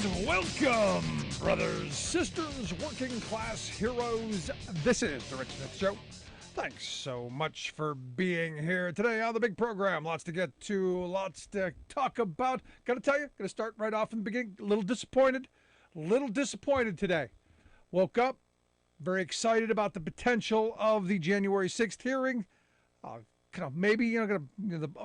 And welcome, brothers, sisters, working class heroes. This is the Rich Smith Show. Thanks so much for being here today on the big program. Lots to get to, lots to talk about. Got to tell you, going to start right off in the beginning. A little disappointed today. Woke up, very excited about the potential of the January 6th hearing. Maybe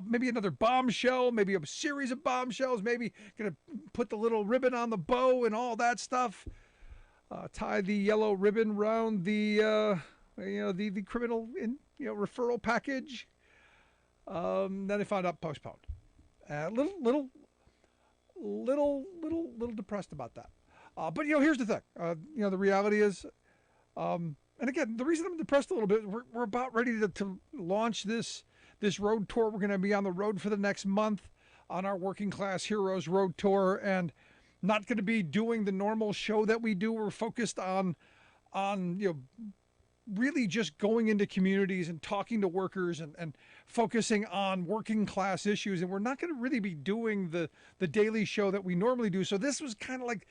maybe another bombshell, maybe a series of bombshells, maybe gonna put the little ribbon on the bow and all that stuff. Tie the yellow ribbon around the criminal referral package. Then I found out postponed. Little depressed about that. But here's the thing. The reality is. And again, the reason I'm depressed a little bit, we're about ready to launch this road tour. We're going to be on the road for the next month on our Working Class Heroes road tour, and not going to be doing the normal show that we do. We're focused on really just going into communities and talking to workers and focusing on working class issues. And we're not going to really be doing the daily show that we normally do. So this was kind of like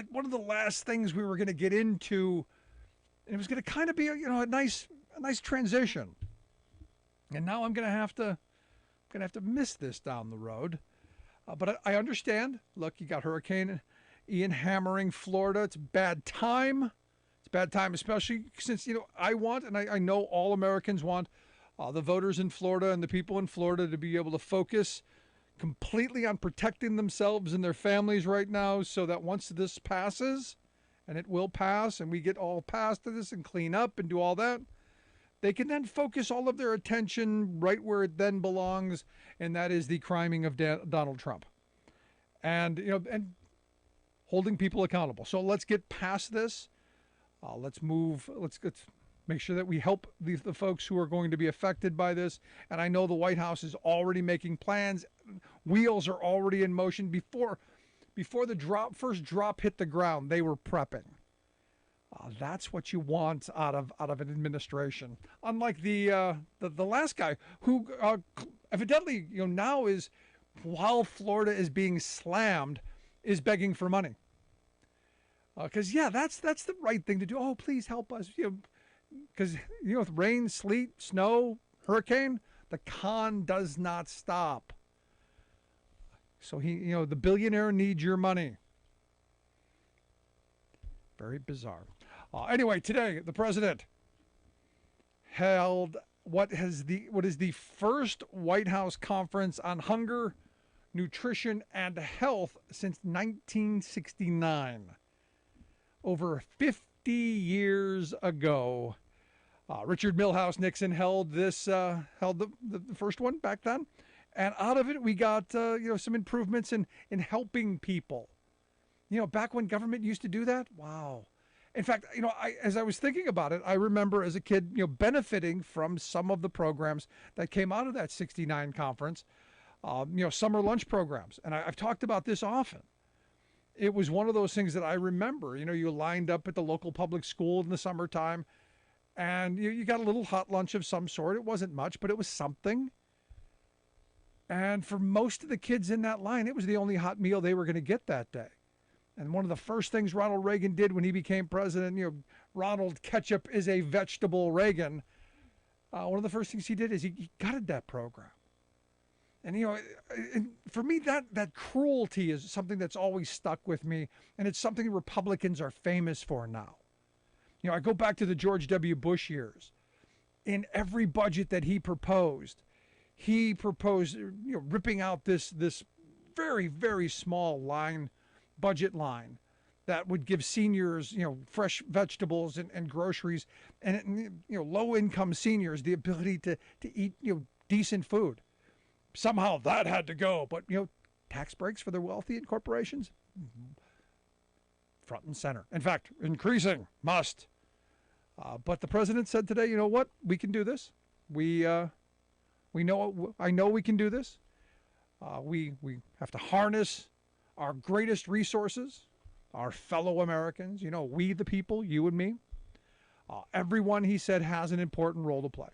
one of the last things we were going to get into. And it was going to kind of be a nice transition, and now I'm going to have to miss this down the road. But I understand. Look, you got Hurricane Ian hammering Florida. It's bad time. It's bad time, especially since I want, and I know all Americans want, the voters in Florida and the people in Florida to be able to focus completely on protecting themselves and their families right now, so that once this passes. And it will pass, and we get all past this and clean up and do all that, they can then focus all of their attention right where it then belongs, and that is the criming of Donald Trump, and holding people accountable. So let's get past this. Let's move. Let's make sure that we help the folks who are going to be affected by this. And I know the White House is already making plans. Wheels are already in motion. Before the first drop hit the ground, they were prepping. That's what you want out of an administration. Unlike the last guy, who evidently now is, while Florida is being slammed, is begging for money. Because that's the right thing to do. Oh, please help us. Because with rain, sleet, snow, hurricane, the con does not stop. So the billionaire needs your money. Very bizarre. Anyway, today the president held what is the first White House conference on hunger, nutrition, and health since 1969. Over 50 years ago, Richard Milhous Nixon held the first one back then. And out of it, we got some improvements in helping people. Back when government used to do that. Wow. In fact, as I was thinking about it, I remember as a kid, benefiting from some of the programs that came out of that '69 conference. Summer lunch programs, and I've talked about this often. It was one of those things that I remember. You lined up at the local public school in the summertime, and you got a little hot lunch of some sort. It wasn't much, but it was something. And for most of the kids in that line, it was the only hot meal they were going to get that day. And one of the first things Ronald Reagan did when he became president, Ronald Ketchup is a vegetable Reagan. One of the first things he did is he gutted that program. And, and for me, that cruelty is something that's always stuck with me. And it's something Republicans are famous for now. I go back to the George W. Bush years. In every budget that he proposed ripping out this very, very small budget line that would give seniors, fresh vegetables and groceries, and low income seniors the ability to eat, decent food. Somehow that had to go, but tax breaks for the wealthy and corporations, front and center. In fact, increasing must. But the president said today, you know what? We can do this. I know we can do this. We have to harness our greatest resources, our fellow Americans, we the people, you and me. Everyone, he said, has an important role to play.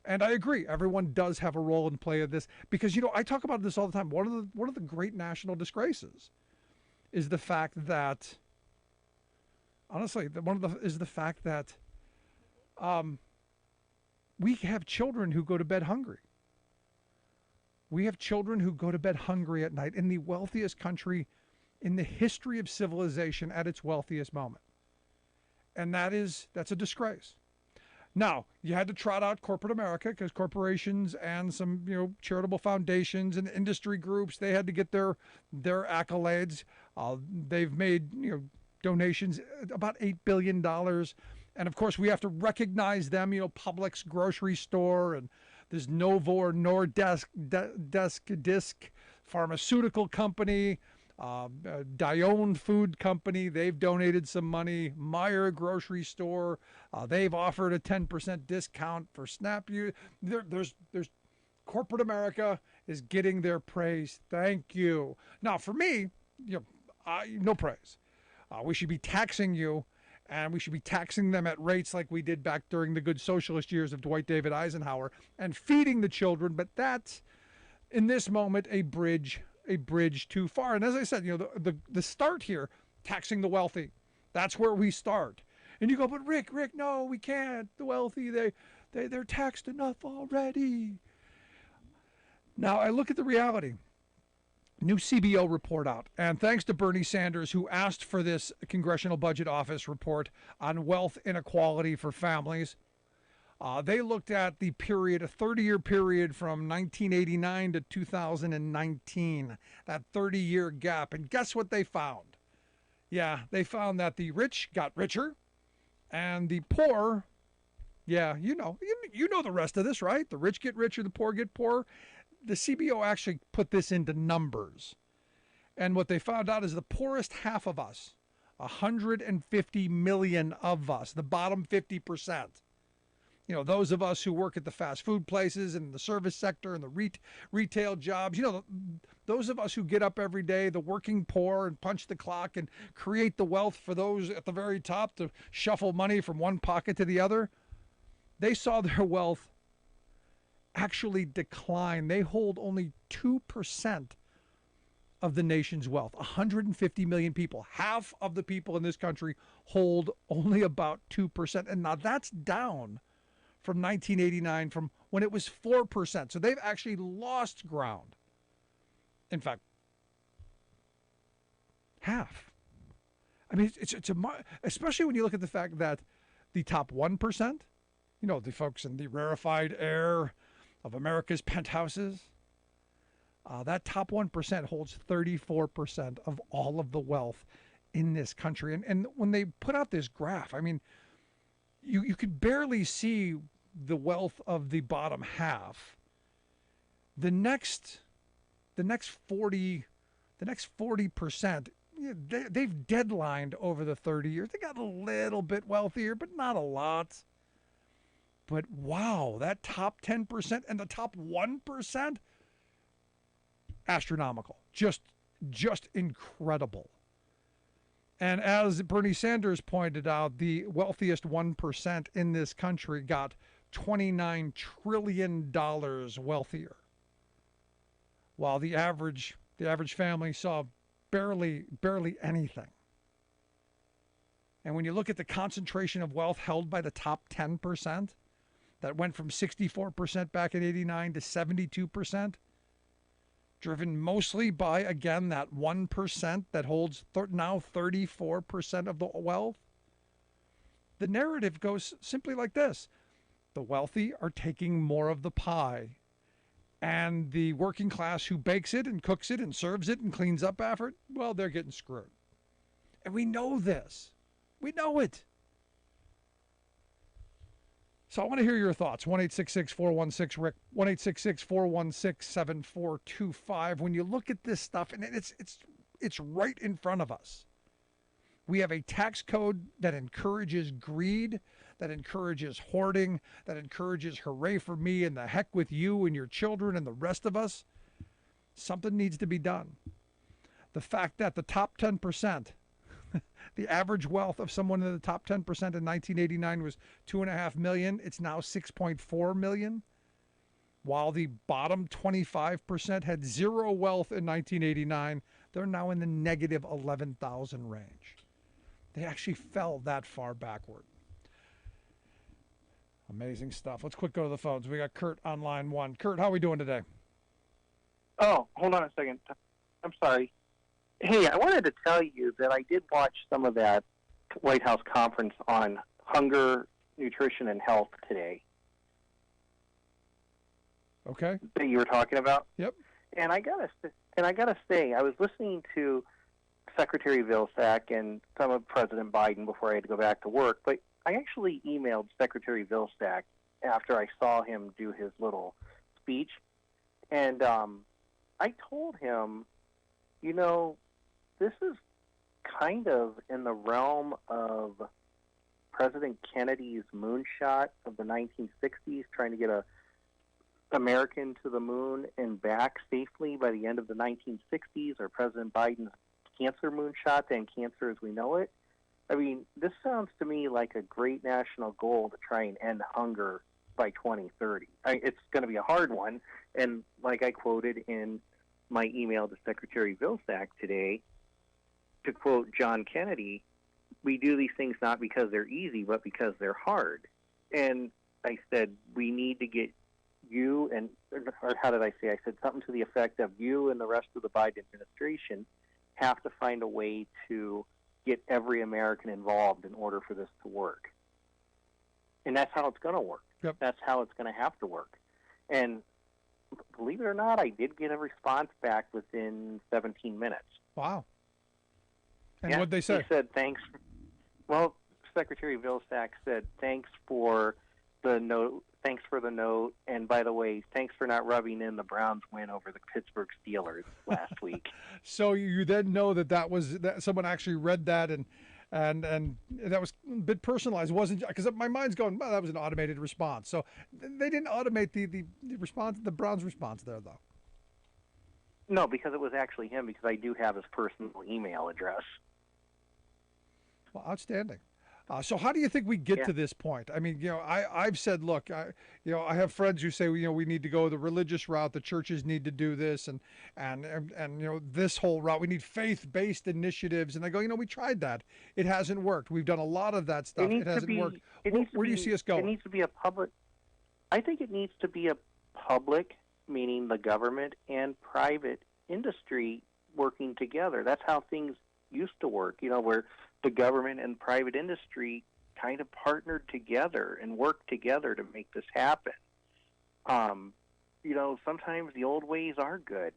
And I agree, everyone does have a role in play of this because, I talk about this all the time. One of the great national disgraces is the fact that, honestly, is the fact that um, we have children who go to bed hungry. We have children who go to bed hungry at night in the wealthiest country in the history of civilization at its wealthiest moment. And that's a disgrace. Now, you had to trot out corporate America because corporations and some, charitable foundations and industry groups, they had to get their accolades. They've made, donations about $8 billion. And of course, we have to recognize them, Publix grocery store, and there's Novor Nordisk Disc pharmaceutical company, Dione Food Company, they've donated some money. Meyer Grocery Store, they've offered a 10% discount for SNAP. There's corporate America is getting their praise. Thank you. Now, for me, no praise. We should be taxing you, and we should be taxing them at rates like we did back during the good socialist years of Dwight David Eisenhower, and feeding the children. But that's, in this moment, a bridge too far. And as I said, the start here, taxing the wealthy, that's where we start. And you go, but Rick, no, we can't. The wealthy, they're taxed enough already. Now I look at the reality. New CBO report out, and thanks to Bernie Sanders, who asked for this Congressional Budget Office report on wealth inequality for families. They looked at the period, a 30-year period from 1989 to 2019, that 30-year gap. And guess what they found? Yeah, they found that the rich got richer and the poor, you know the rest of this, right? The rich get richer, the poor get poorer. The CBO actually put this into numbers. And what they found out is the poorest half of us, 150 million of us, the bottom 50%. Those of us who work at the fast food places and the service sector and the retail jobs, those of us who get up every day, the working poor, and punch the clock and create the wealth for those at the very top to shuffle money from one pocket to the other, they saw their wealth actually decline. They hold only 2% of the nation's wealth. 150 million people, half of the people in this country, hold only about 2%. And now that's down from 1989, from when it was 4%. So they've actually lost ground. In fact, half. I mean, especially when you look at the fact that the top 1%, the folks in the rarefied air of America's penthouses, that top 1% holds 34% of all of the wealth in this country. And when they put out this graph, I mean, you could barely see the wealth of the bottom half. The next 40%, they've deadlined over the 30 years. They got a little bit wealthier, but not a lot. But wow, that top 10% and the top 1%, astronomical. Just incredible. And as Bernie Sanders pointed out, the wealthiest 1% in this country got $29 trillion wealthier, while the average family saw barely anything. And when you look at the concentration of wealth held by the top 10%, that went from 64% back in 89 to 72%, driven mostly by, again, that 1% that holds now 34% of the wealth. The narrative goes simply like this. The wealthy are taking more of the pie, and the working class who bakes it and cooks it and serves it and cleans up after it, well, they're getting screwed. And we know this. We know it. So I want to hear your thoughts. 1-866-416-RICK, 1-866-416-7425. When you look at this stuff, and it's right in front of us. We have a tax code that encourages greed, that encourages hoarding, that encourages hooray for me and the heck with you and your children and the rest of us. Something needs to be done. The fact that the top 10%, the average wealth of someone in the top 10% in 1989 was $2.5 million. It's now $6.4 million. While the bottom 25% had zero wealth in 1989, They're now in the negative 11,000 range. They actually fell that far backward. Amazing stuff. Let's quick go to the phones. We got Kurt on line one. Kurt, how are we doing today? Oh, hold on a second. I'm sorry. Hey, I wanted to tell you that I did watch some of that White House conference on hunger, nutrition, and health today Okay. that you were talking about. Yep. And I gotta say, I was listening to Secretary Vilsack and some of President Biden before I had to go back to work. But I actually emailed Secretary Vilsack after I saw him do his little speech, and I told him, you know, this is kind of in the realm of President Kennedy's moonshot of the 1960s, trying to get a American to the moon and back safely by the end of the 1960s, or President Biden's cancer moonshot to end cancer as we know it. I mean, this sounds to me like a great national goal to try and end hunger by 2030. It's going to be a hard one, and like I quoted in my email to Secretary Vilsack today, to quote John Kennedy, we do these things not because they're easy, but because they're hard. And I said, we need to get you and, or how did I say? I said something to the effect of you and the rest of the Biden administration have to find a way to get every American involved in order for this to work. And that's how it's going to work. Yep. That's how it's going to have to work. And believe it or not, I did get a response back within 17 minutes. Wow. And yeah, what'd they say? He said, thanks. Well, Secretary Vilsack said, thanks for the note. Thanks for the note. And by the way, thanks for not rubbing in the Browns win over the Pittsburgh Steelers last week. So you then know that someone actually read that and that was a bit personalized. It wasn't because my mind's going, well, that was an automated response. So they didn't automate the response, the Browns response there, though. No, because it was actually him, because I do have his personal email address. Well, outstanding. So how do you think we get to this point? I mean, I've said, look, I have friends who say, we need to go the religious route. The churches need to do this, and this whole route. We need faith-based initiatives. And I go, we tried that. It hasn't worked. We've done a lot of that stuff. It hasn't worked. Where do you see us going? It needs to be a public. I think it needs to be a public, meaning the government and private industry working together. That's how things used to work. Where the government and private industry kind of partnered together and worked together to make this happen. Sometimes the old ways are good.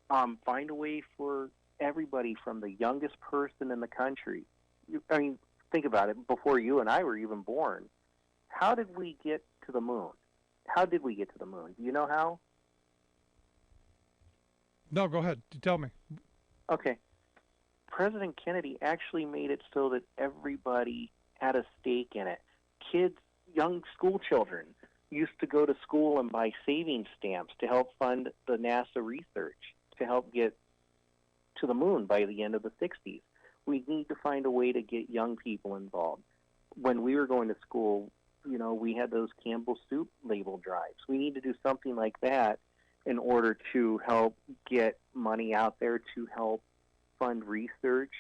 Find a way for everybody, from the youngest person in the country. Think about it. Before you and I were even born, how did we get to the moon? How did we get to the moon? Do you know how? No, go ahead. Tell me. Okay. President Kennedy actually made it so that everybody had a stake in it. Kids, young school children, used to go to school and buy savings stamps to help fund the NASA research to help get to the moon by the end of the 60s. We need to find a way to get young people involved. When we were going to school, we had those Campbell soup label drives. We need to do something like that in order to help get money out there to help fund research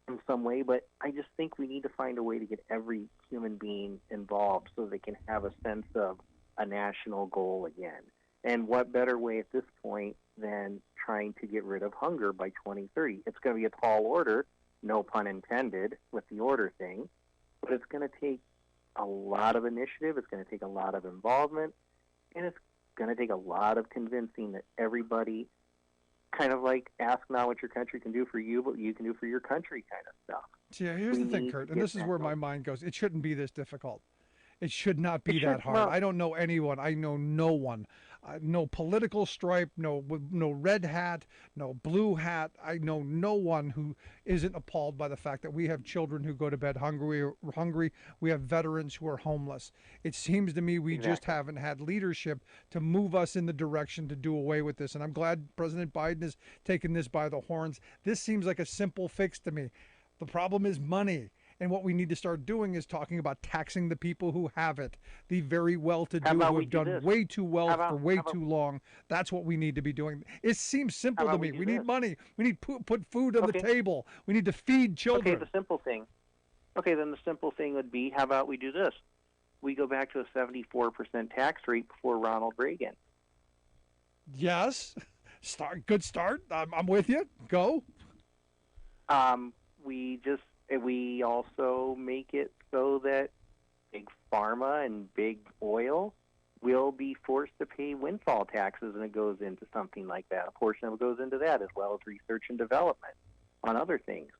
in some way. But I just think we need to find a way to get every human being involved so they can have a sense of a national goal again. And what better way at this point than trying to get rid of hunger by 2030? It's going to be a tall order, no pun intended with the order thing, but it's going to take a lot of initiative, it's going to take a lot of involvement, and it's going to take a lot of convincing that everybody, kind of like ask not what your country can do for you, but you can do for your country kind of stuff. Yeah, here's the thing, Kurt, and this is where my mind goes. It shouldn't be this difficult. It should not be that hard. Well, I don't know anyone. I know no one. No political stripe, no red hat, no blue hat. I know no one who isn't appalled by the fact that we have children who go to bed hungry. We have veterans who are homeless. It seems to me we just haven't had leadership to move us in the direction to do away with this. And I'm glad President Biden has taken this by the horns. This seems like a simple fix to me. The problem is money. And what we need to start doing is talking about taxing the people who have it, the very How well-to-do about who we have do done this? way too well How for about way how about too long. That's what we need to be doing. It seems how simple to about we me. do We this? need money. We need put food on the Okay. table. We need to feed Okay, children. the simple thing. Okay, then the simple thing would be, how about we do this? We go back to a 74% tax rate before Ronald Reagan. Yes. Good start. I'm with you. Go. We also make it so that big pharma and big oil will be forced to pay windfall taxes, and it goes into something like that. A portion of it goes into that, as well as research and development on other things.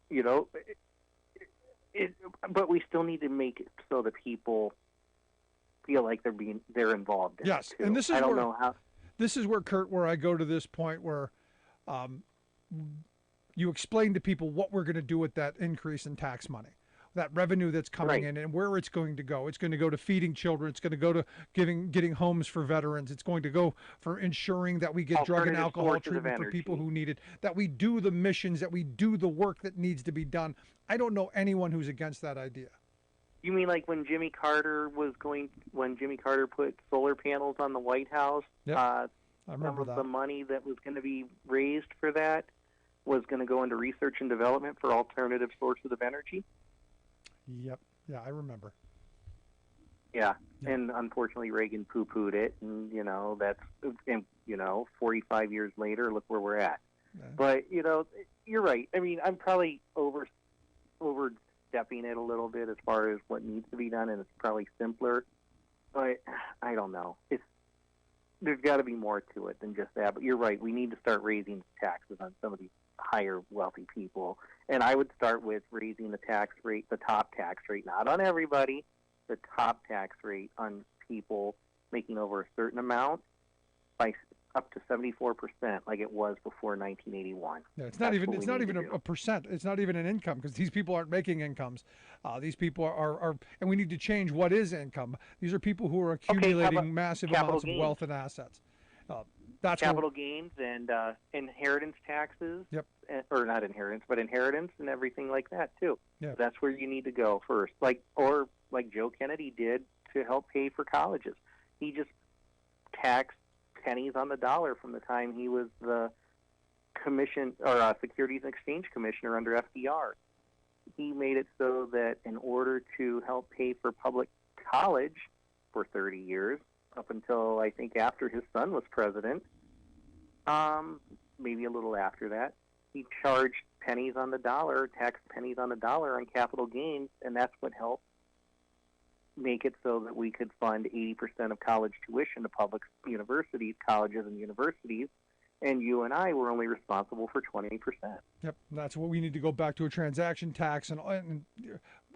You know, but we still need to make it so that people feel like they're involved in Yes, it too. and this is I don't where know how. this is where Kurt, where I go to this point where um, you explain to people what we're going to do with that increase in tax money, that revenue that's coming Right. in, and where it's going to go. It's going to go to feeding children. It's going to go to getting homes for veterans. It's going to go for ensuring that we get drug and Alternative alcohol sources of treatment for people energy. who need it. That we do the missions. That we do the work that needs to be done. I don't know anyone who's against that idea. You mean like when Jimmy Carter put solar panels on the White House? Yep. I remember Some of that. the money that was going to be raised for that was going to go into research and development for alternative sources of energy. Yep. Yeah, I remember. Yeah, Yeah. and unfortunately Reagan poo-pooed it, and 45 years later, look where we're at. Yeah. But you're right. I mean, I'm probably overstepping it a little bit as far as what needs to be done, and it's probably simpler. But I don't know. There's got to be more to it than just that. But you're right. We need to start raising taxes on some of these higher wealthy people, and I would start with raising the tax rate, the top tax rate, not on everybody, the top tax rate on people making over a certain amount by up to 74%, like it was before 1981. Yeah, it's That's not even what it's we not need even to a do. percent. It's not even an income because these people aren't making incomes. These people are and we need to change what is income. These are people who are Okay, how accumulating about massive capital amounts of gains? wealth and assets. That's where, Capital gains and inheritance taxes. Yep. Or not inheritance, but inheritance and everything like that too. Yeah. That's where you need to go first. Like Joe Kennedy did to help pay for colleges. He just taxed pennies on the dollar from the time he was the Securities and Exchange Commissioner under FDR. He made it so that in order to help pay for public college for 30 years, up until I think after his son was president, maybe a little after that, he charged pennies on the dollar, taxed pennies on the dollar on capital gains, and that's what helped make it so that we could fund 80% of college tuition to public universities, colleges and universities, and you and I were only responsible for 20%. Yep, that's what we need to go back to, a transaction tax, and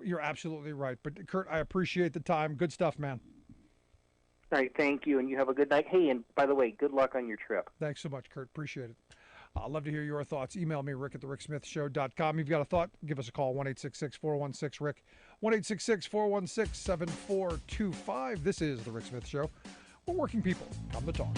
you're absolutely right. But Kurt, I appreciate the time. Good stuff, man. All right, thank you, and you have a good night. Hey, and by the way, good luck on your trip. Thanks so much, Kurt. Appreciate it. I'd love to hear your thoughts. Email me, rick@thericksmithshow.com. If you've got a thought, give us a call, 1-866-416-RICK, 1-866-416-7425. This is The Rick Smith Show. We're working people. Come to talk.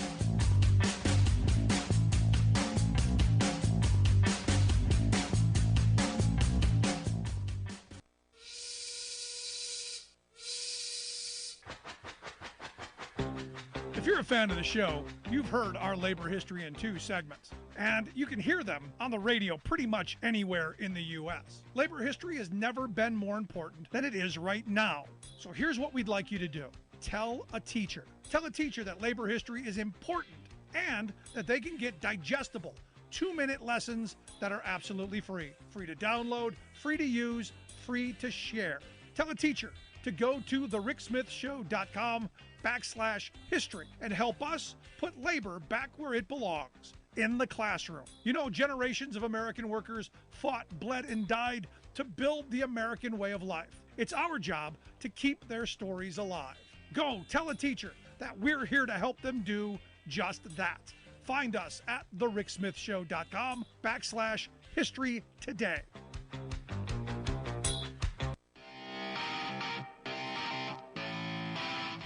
If you're a fan of the show, you've heard our labor history in 2 segments, and you can hear them on the radio pretty much anywhere in the U.S. Labor history has never been more important than it is right now. So here's what we'd like you to do. Tell a teacher. Tell a teacher that labor history is important and that they can get digestible 2-minute lessons that are absolutely free. Free to download, free to use, free to share. Tell a teacher to go to thericksmithshow.com/history and help us put labor back where it belongs, in the classroom. You know, generations of American workers fought, bled, and died to build the American way of life. It's our job to keep their stories alive. Go tell a teacher that we're here to help them do just that. Find us at thericksmithshow.com/history today.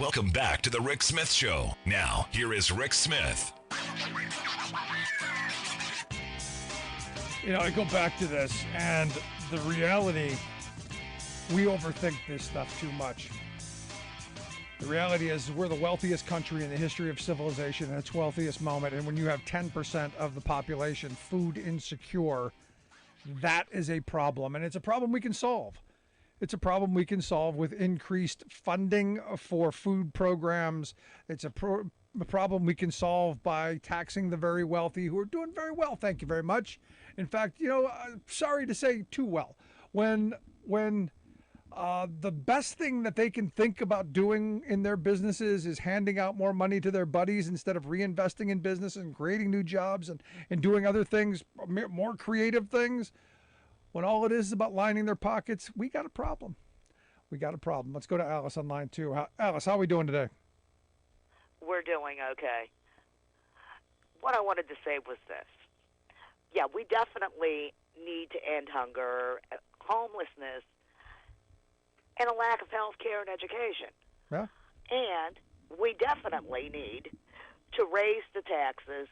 Welcome back to The Rick Smith Show. Now, here is Rick Smith. You know, I go back to this, and the reality we overthink this stuff too much. The reality is we're the wealthiest country in the history of civilization in its wealthiest moment. And when you have 10% of the population food insecure, that is a problem. And it's a problem we can solve. It's a problem we can solve with increased funding for food programs. It's a problem we can solve by taxing the very wealthy who are doing very well. Thank you very much. In fact, sorry to say too well. When the best thing that they can think about doing in their businesses is handing out more money to their buddies instead of reinvesting in business and creating new jobs and doing other things, more creative things, when all it is about lining their pockets, we got a problem. We got a problem. Let's go to Alice on line 2. Alice, how are we doing today? We're doing okay. What I wanted to say was this. Yeah, we definitely need to end hunger, homelessness, and a lack of health care and education. Yeah. And we definitely need to raise the taxes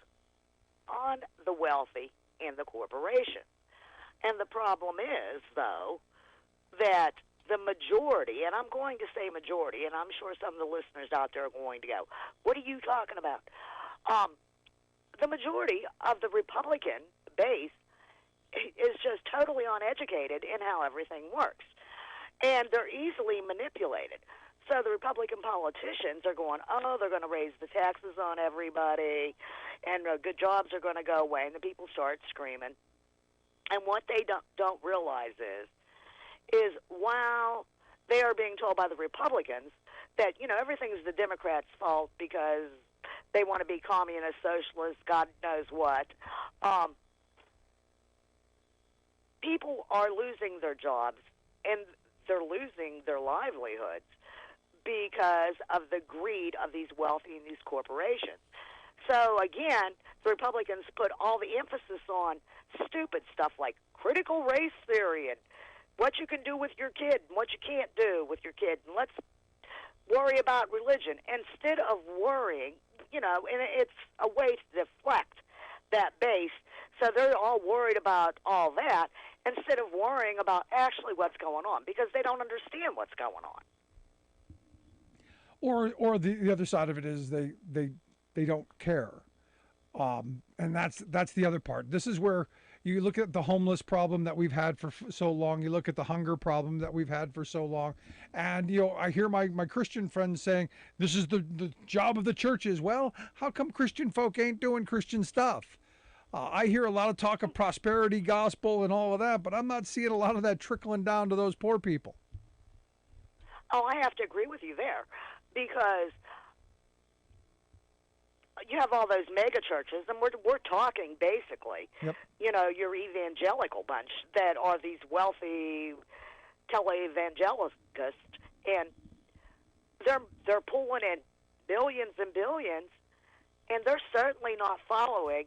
on the wealthy and the corporation. And the problem is, though, that the majority, and I'm going to say majority, and I'm sure some of the listeners out there are going to go, what are you talking about? The majority of the Republican base is just totally uneducated in how everything works. And they're easily manipulated. So the Republican politicians are going, they're going to raise the taxes on everybody, and good jobs are going to go away, and the people start screaming. And what they don't realize is while they are being told by the Republicans that, everything's the Democrats' fault because they want to be communist, socialist, God knows what, people are losing their jobs and they're losing their livelihoods because of the greed of these wealthy and these corporations. So, again, the Republicans put all the emphasis on stupid stuff like critical race theory and what you can do with your kid and what you can't do with your kid. And let's worry about religion instead of worrying, and it's a way to deflect that base. So they're all worried about all that instead of worrying about actually what's going on because they don't understand what's going on. Or the other side of it is they don't care. And that's the other part. This is where you look at the homeless problem that we've had for so long. You look at the hunger problem that we've had for so long. And, I hear my Christian friends saying, this is the job of the churches. Well, how come Christian folk ain't doing Christian stuff? I hear a lot of talk of prosperity gospel and all of that, but I'm not seeing a lot of that trickling down to those poor people. Oh, I have to agree with you there because you have all those mega churches, and we're talking basically, yep. Your evangelical bunch that are these wealthy televangelists, and they're pulling in billions and billions, and they're certainly not following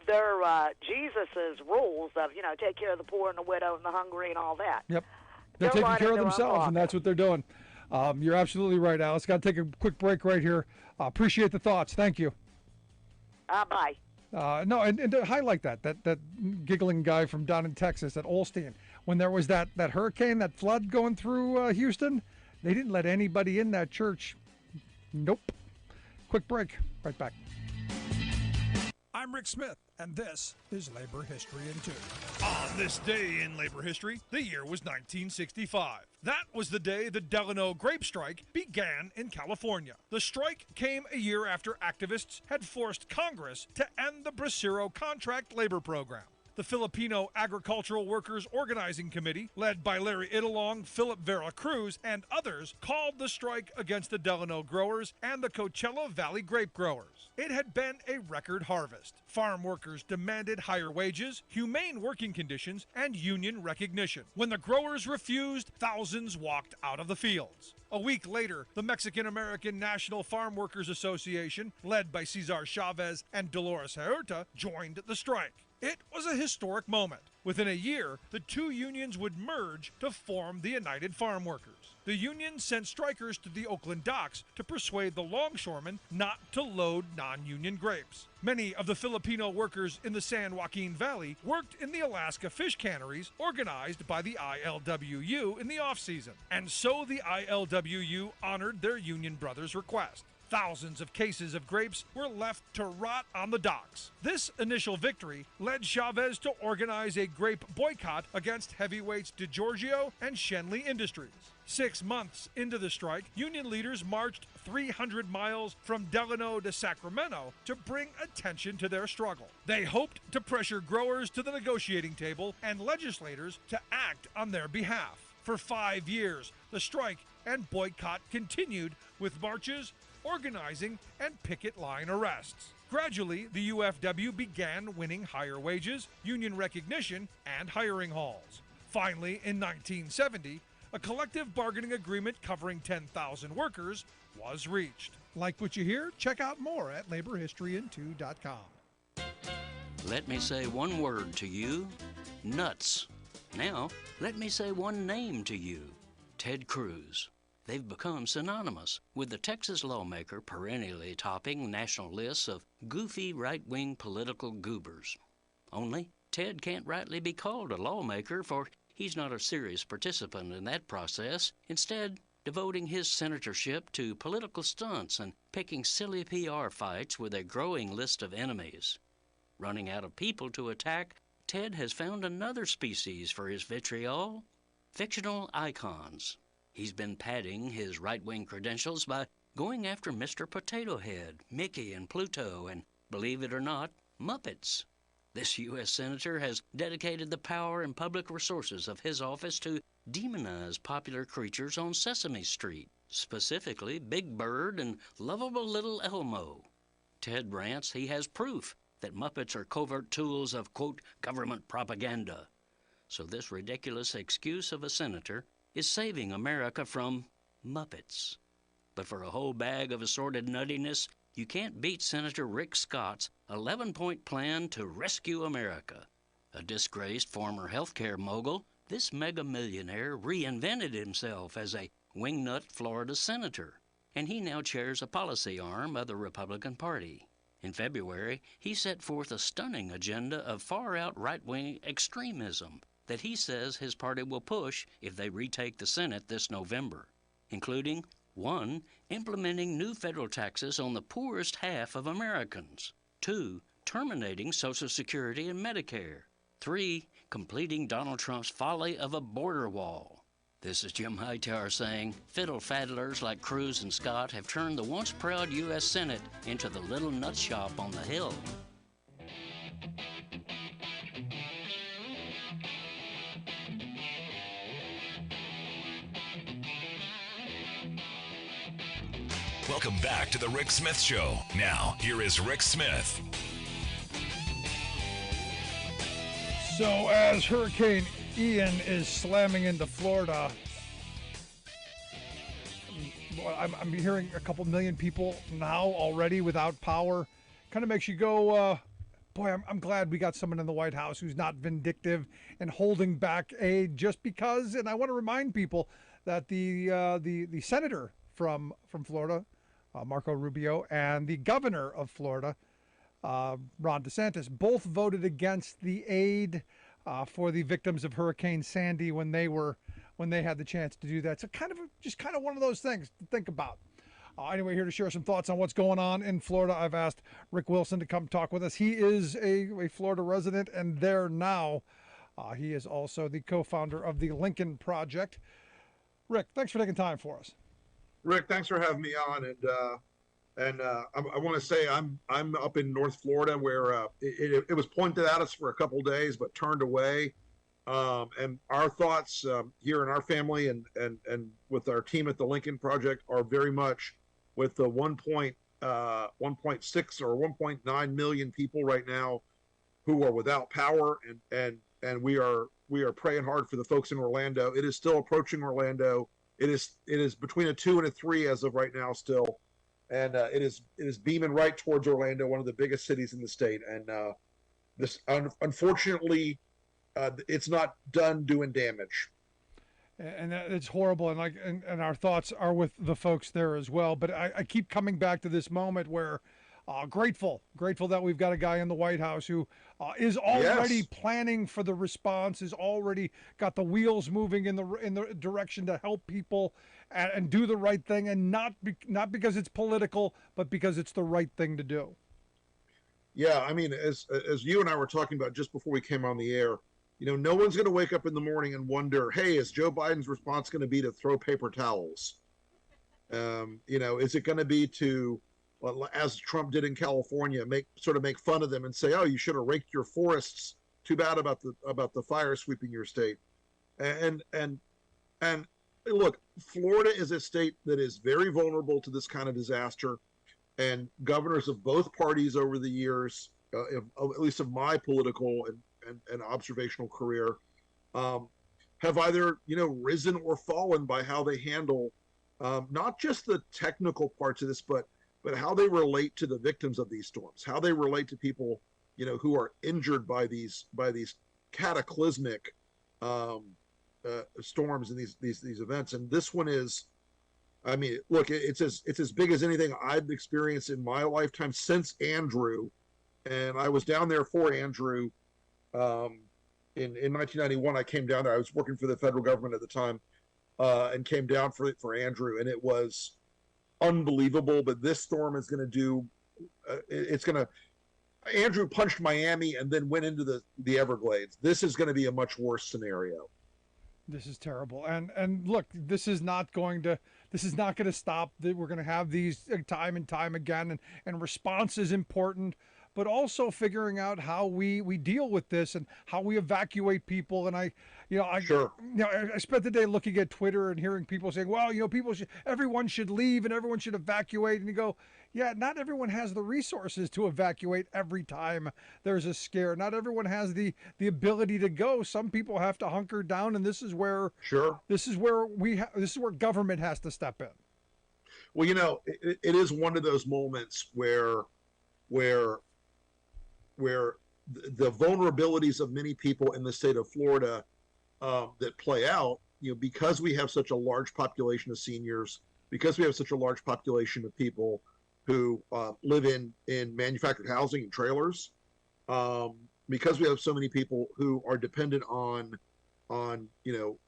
their Jesus's rules of take care of the poor and the widow and the hungry and all that. Yep, they're taking care of themselves, and that's what they're doing. You're absolutely right, Alice. Got to take a quick break right here. Appreciate the thoughts. Thank you. Bye. No, and to highlight that giggling guy from down in Texas at Olstein, when there was that hurricane, that flood going through Houston, they didn't let anybody in that church. Nope. Quick break. Right back. I'm Rick Smith, and this is Labor History in 2. On this day in labor history, the year was 1965. That was the day the Delano grape strike began in California. The strike came a year after activists had forced Congress to end the Bracero contract labor program. The Filipino Agricultural Workers Organizing Committee, led by Larry Italong, Philip Vera Cruz, and others, called the strike against the Delano growers and the Coachella Valley grape growers. It had been a record harvest. Farm workers demanded higher wages, humane working conditions, and union recognition. When the growers refused, thousands walked out of the fields. A week later, the Mexican-American National Farm Workers Association, led by Cesar Chavez and Dolores Huerta, joined the strike. It was a historic moment. Within a year, the two unions would merge to form the United Farm Workers. the union sent strikers to the Oakland docks to persuade the longshoremen not to load non-union grapes. Many of the Filipino workers in the San Joaquin Valley worked in the Alaska fish canneries organized by the ILWU in the off-season, and so the ILWU honored their union brothers' request. Thousands of cases of grapes were left to rot on the docks. This initial victory led Chavez to organize a grape boycott against heavyweights DeGiorgio and Shenley Industries. 6 months into the strike, union leaders marched 300 miles from Delano to Sacramento to bring attention to their struggle. They hoped to pressure growers to the negotiating table and legislators to act on their behalf. For 5 years, the strike and boycott continued with marches, organizing, and picket line arrests. Gradually, the UFW began winning higher wages, union recognition, and hiring halls. Finally, in 1970, a collective bargaining agreement covering 10,000 workers was reached. Like what you hear? Check out more at laborhistoryin2.com. Let me say one word to you: nuts. Now, let me say one name to you: Ted Cruz. They've become synonymous with the Texas lawmaker perennially topping national lists of goofy right-wing political goobers. Only, Ted can't rightly be called a lawmaker, for he's not a serious participant in that process, instead devoting his senatorship to political stunts and picking silly PR fights with a growing list of enemies. Running out of people to attack, Ted has found another species for his vitriol: fictional icons. He's been padding his right-wing credentials by going after Mr. Potato Head, Mickey, and Pluto, and, believe it or not, Muppets. This U.S. Senator has dedicated the power and public resources of his office to demonize popular creatures on Sesame Street, specifically Big Bird and lovable little Elmo. Ted rants he has proof that Muppets are covert tools of, quote, government propaganda. So this ridiculous excuse of a senator is saving America from Muppets. But for a whole bag of assorted nuttiness, you can't beat Senator Rick Scott's 11-point plan to rescue America. A disgraced former healthcare mogul, this mega millionaire reinvented himself as a wingnut Florida senator, and he now chairs a policy arm of the Republican Party. In February, he set forth a stunning agenda of far-out right-wing extremism that he says his party will push if they retake the Senate this November, including 1. Implementing new federal taxes on the poorest half of Americans. 2. Terminating Social Security and Medicare. 3. Completing Donald Trump's folly of a border wall. This is Jim Hightower saying fiddle faddlers like Cruz and Scott have turned the once proud U.S. Senate into the little nut shop on the Hill. Welcome back to the Rick Smith Show. Now, here is Rick Smith. So as Hurricane Ian is slamming into Florida, I'm hearing a couple million people now already without power. Kind of makes you go, boy, I'm glad we got someone in the White House who's not vindictive and holding back aid just because. And I want to remind people that the senator from Florida, Marco Rubio, and the governor of Florida, Ron DeSantis, both voted against the aid for the victims of Hurricane Sandy when they had the chance to do that. So just kind of one of those things to think about. Anyway, here to share some thoughts on what's going on in Florida, I've asked Rick Wilson to come talk with us. He is a Florida resident and there now. He is also the co-founder of the Lincoln Project. Rick, thanks for taking time for us. Rick, thanks for having me on. And I want to say I'm up in North Florida where it was pointed at us for a couple days, but turned away. And our thoughts here in our family and with our team at the Lincoln Project are very much with the 1.6 or 1.9 million people right now who are without power, and we are praying hard for the folks in Orlando. It is still approaching Orlando. It is between a 2 and a 3 as of right now still, and it is beaming right towards Orlando, one of the biggest cities in the state. And this unfortunately, it's not done doing damage. and it's horrible. And and our thoughts are with the folks there as well. But I keep coming back to this moment where grateful that we've got a guy in the White House who is already Yes. planning for the response, is already got the wheels moving in the direction to help people and do the right thing, and not because it's political, but because it's the right thing to do. Yeah, I mean, as you and I were talking about just before we came on the air, no one's going to wake up in the morning and wonder, hey, is Joe Biden's response going to be to throw paper towels? Is it going to be to, well, as Trump did in California, make fun of them and say, oh, you should have raked your forests. Too bad about the fire sweeping your state. And look, Florida is a state that is very vulnerable to this kind of disaster. And governors of both parties over the years, at least of my political and observational career, have either risen or fallen by how they handle not just the technical parts of this, but how they relate to the victims of these storms, how they relate to people who are injured by these cataclysmic storms and these events. And this one is, I mean, look, it's as big as anything I've experienced in my lifetime since Andrew, and I was down there for Andrew. In 1991, I came down there. I was working for the federal government at the time, and came down for Andrew, and it was unbelievable. But this storm is going to do. It's going to. Andrew punched Miami and then went into the Everglades. This is going to be a much worse scenario. This is terrible. And look, this is not going to stop. We're going to have these time and time again, and response is important, but also figuring out how we deal with this and how we evacuate people. And Sure. I spent the day looking at Twitter and hearing people saying, well, everyone should leave and everyone should evacuate. And you go, yeah, not everyone has the resources to evacuate every time there's a scare. Not everyone has the ability to go. Some people have to hunker down, and this is where Sure. this is where government has to step in. Well, it is one of those moments where the vulnerabilities of many people in the state of Florida that play out, because we have such a large population of seniors, because we have such a large population of people who live in manufactured housing and trailers, because we have so many people who are dependent on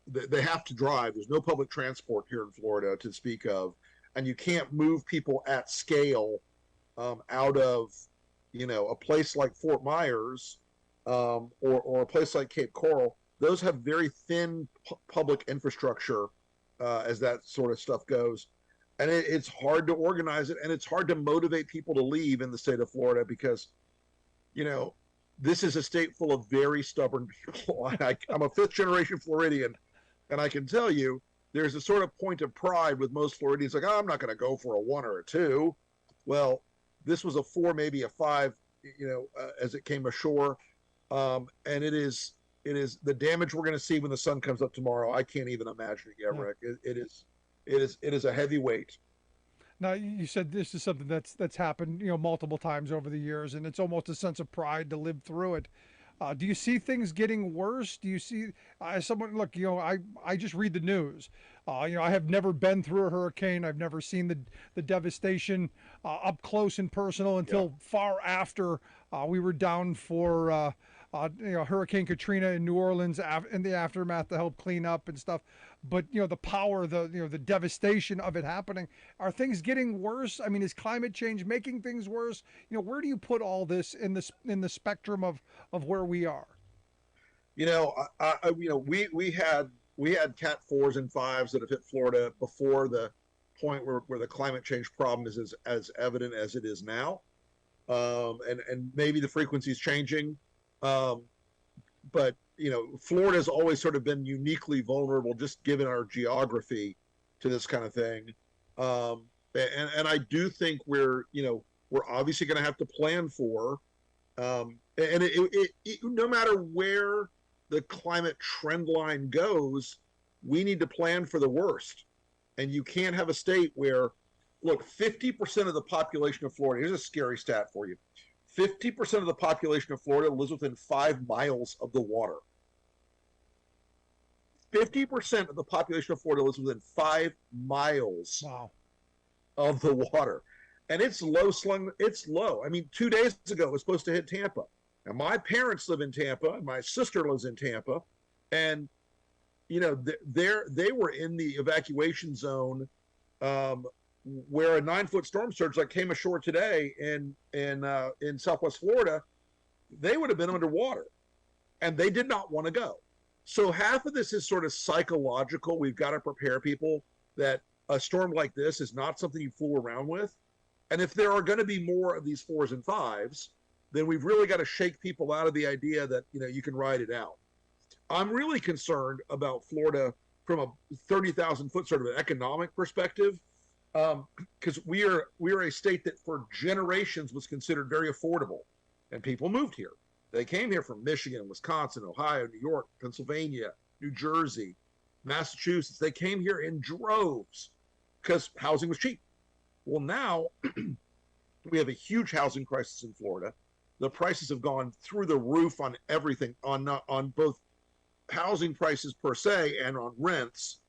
they have to drive. There's no public transport here in Florida to speak of, and you can't move people at scale out of a place like Fort Myers or a place like Cape Coral. Those have very thin public infrastructure as that sort of stuff goes. And it's hard to organize it, and it's hard to motivate people to leave in the state of Florida because, this is a state full of very stubborn people. I'm a fifth-generation Floridian, and I can tell you there's a sort of point of pride with most Floridians, like, oh, I'm not going to go for a 1 or a 2. Well, this was a 4, maybe a 5, as it came ashore. And it is the damage we're going to see when the sun comes up tomorrow. I can't even imagine it yet, Rick. It is a heavy weight. Now, you said this is something that's happened, multiple times over the years, and it's almost a sense of pride to live through it. Do you see things getting worse? Do you see, as someone, look, I just read the news. I have never been through a hurricane. I've never seen the devastation up close and personal until far after we were down for Hurricane Katrina in New Orleans in the aftermath to help clean up and stuff. But the power, the devastation of it happening. Are things getting worse? I mean, is climate change making things worse? Where do you put all this in the spectrum of where we are? We had Cat 4s and 5s that have hit Florida before the point where the climate change problem is as evident as it is now, and maybe the frequency is changing. But Florida has always sort of been uniquely vulnerable, just given our geography, to this kind of thing. And I do think we're obviously going to have to plan for, and no matter where the climate trend line goes, we need to plan for the worst. And you can't have a state where, look, 50% of the population of Florida, here's a scary stat for you. 50% of the population of Florida lives within 5 miles of the water. 50% of the population of Florida lives within 5 miles Wow. of the water. And it's low slung. It's low. I mean, 2 days ago, it was supposed to hit Tampa. Now, my parents live in Tampa. And my sister lives in Tampa. And, you know, they were in the evacuation zone where a 9-foot storm surge like came ashore today in Southwest Florida. They would have been underwater. And they did not want to go. So half of this is sort of psychological. We've got to prepare people that a storm like this is not something you fool around with. And if there are going to be more of these 4s and 5s, then we've really got to shake people out of the idea that, you know, you can ride it out. I'm really concerned about Florida from a 30,000 foot sort of an economic perspective, because we are a state that for generations was considered very affordable, and people moved here. They came here from Michigan, Wisconsin, Ohio, New York, Pennsylvania, New Jersey, Massachusetts. They came here in droves because housing was cheap. Well, now we have a huge housing crisis in Florida. The prices have gone through the roof on everything, on both housing prices per se and on rents.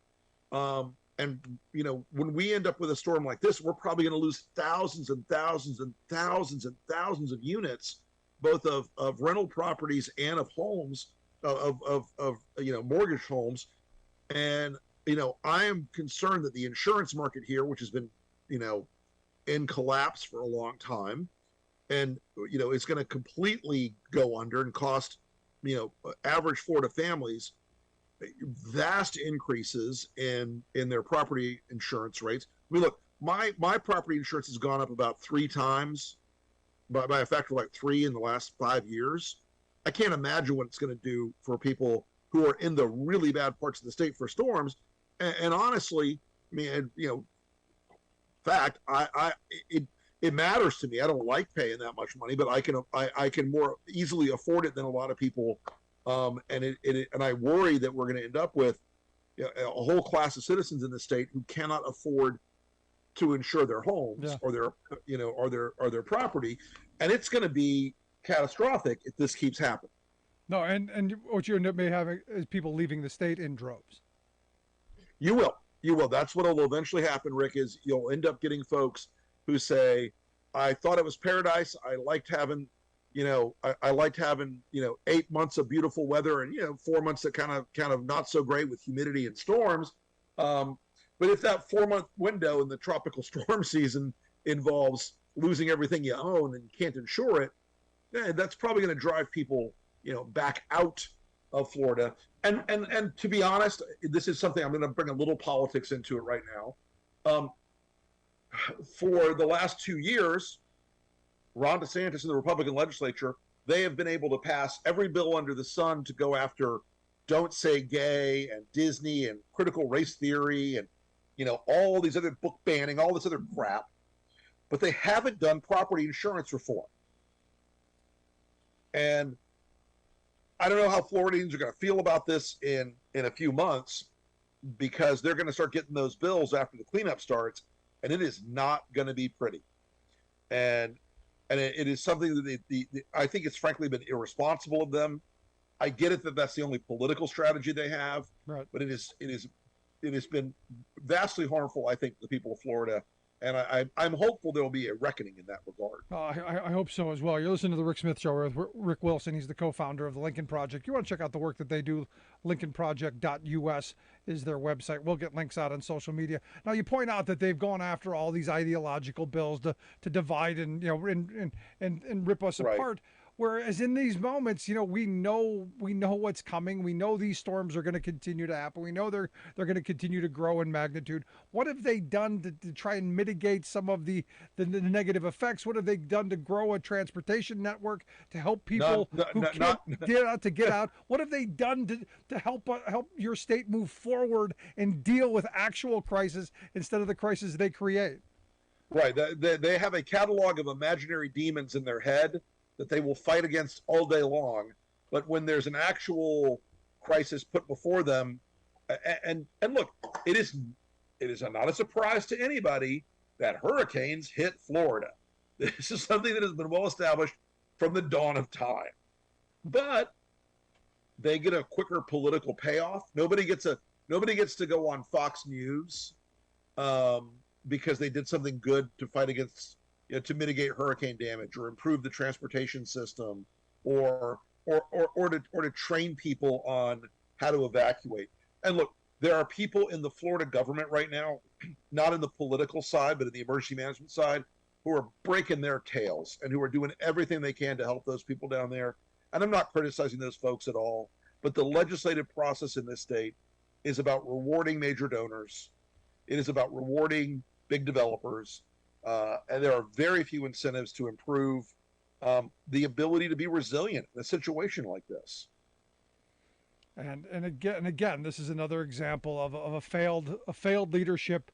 And, you know, when we end up with a storm like this, we're probably going to lose thousands and thousands and thousands and thousands of units, both of rental properties and of homes, of you know, mortgage homes. And, you know, I am concerned that the insurance market here, which has been, you know, in collapse for a long time, and, you know, it's going to completely go under and cost, you know, average Florida families vast increases in their property insurance rates. I mean, look, my property insurance has gone up about 3 times by a factor of like 3 in the last 5 years. I can't imagine what it's going to do for people who are in the really bad parts of the state for storms. And honestly, I mean, you know, fact, it matters to me. I don't like paying that much money, but I can more easily afford it than a lot of people. And I worry that we're going to end up with, you know, a whole class of citizens in the state who cannot afford to insure their homes or their, you know, or their property, and it's going to be catastrophic if this keeps happening. No, and what you end up may having is people leaving the state in droves. You will. That's what will eventually happen, Rick, is you'll end up getting folks who say, I thought it was paradise. I liked having, you know, I liked having, you know, 8 months of beautiful weather and, you know, 4 months that kind of not so great with humidity and storms. But if that 4-month window in the tropical storm season involves losing everything you own and you can't insure it, that's probably going to drive people, you know, back out of Florida. And to be honest, this is something I'm going to bring a little politics into it right now. For the last 2 years, Ron DeSantis and the Republican legislature, they have been able to pass every bill under the sun to go after Don't Say Gay and Disney and critical race theory and, you know, all these other book banning, all this other crap. But they haven't done property insurance reform. And I don't know how Floridians are going to feel about this in a few months, because they're going to start getting those bills after the cleanup starts, and it is not going to be pretty. And it is something that I think it's frankly been irresponsible of them. I get it that that's the only political strategy they have, right, but it has been vastly harmful, I think, to the people of Florida. And I'm hopeful there will be a reckoning in that regard. I hope so as well. You're listening to the Rick Smith Show with Rick Wilson. He's the co-founder of the Lincoln Project. You want to check out the work that they do, lincolnproject.us is their website. We'll get links out on social media. Now, you point out that they've gone after all these ideological bills to divide and, you know, and rip us apart. Whereas in these moments, you know, we know what's coming. We know these storms are going to continue to happen. We know they're going to continue to grow in magnitude. What have they done to try and mitigate some of the negative effects? What have they done to grow a transportation network to help people who can't get out? What have they done to help your state move forward and deal with actual crisis instead of the crisis they create? Right. They have a catalog of imaginary demons in their head that they will fight against all day long, but when there's an actual crisis put before them, and look, it is not a surprise to anybody that hurricanes hit Florida. This is something that has been well established from the dawn of time. But they get a quicker political payoff. Nobody gets to go on Fox News because they did something good to fight against, to mitigate hurricane damage or improve the transportation system, or to train people on how to evacuate. And look, there are people in the Florida government right now, not in the political side, but in the emergency management side, who are breaking their tails and who are doing everything they can to help those people down there. And I'm not criticizing those folks at all, but the legislative process in this state is about rewarding major donors. It is about rewarding big developers. And there are very few incentives to improve the ability to be resilient in a situation like this. And again, this is another example of a failed leadership,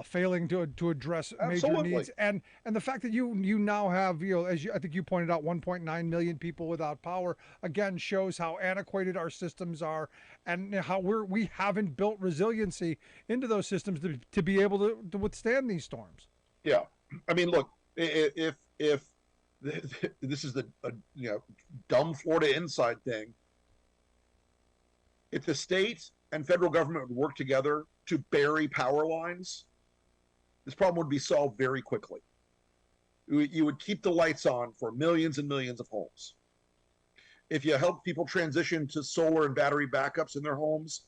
failing to address major Absolutely. needs, and the fact that you now have, as I think you pointed out, 1.9 million people without power, again shows how antiquated our systems are, and how we haven't built resiliency into those systems to be able to withstand these storms. Yeah, I mean, look, if this is the dumb Florida inside thing. If the state and federal government would work together to bury power lines, this problem would be solved very quickly. You would keep the lights on for millions and millions of homes. If you help people transition to solar and battery backups in their homes,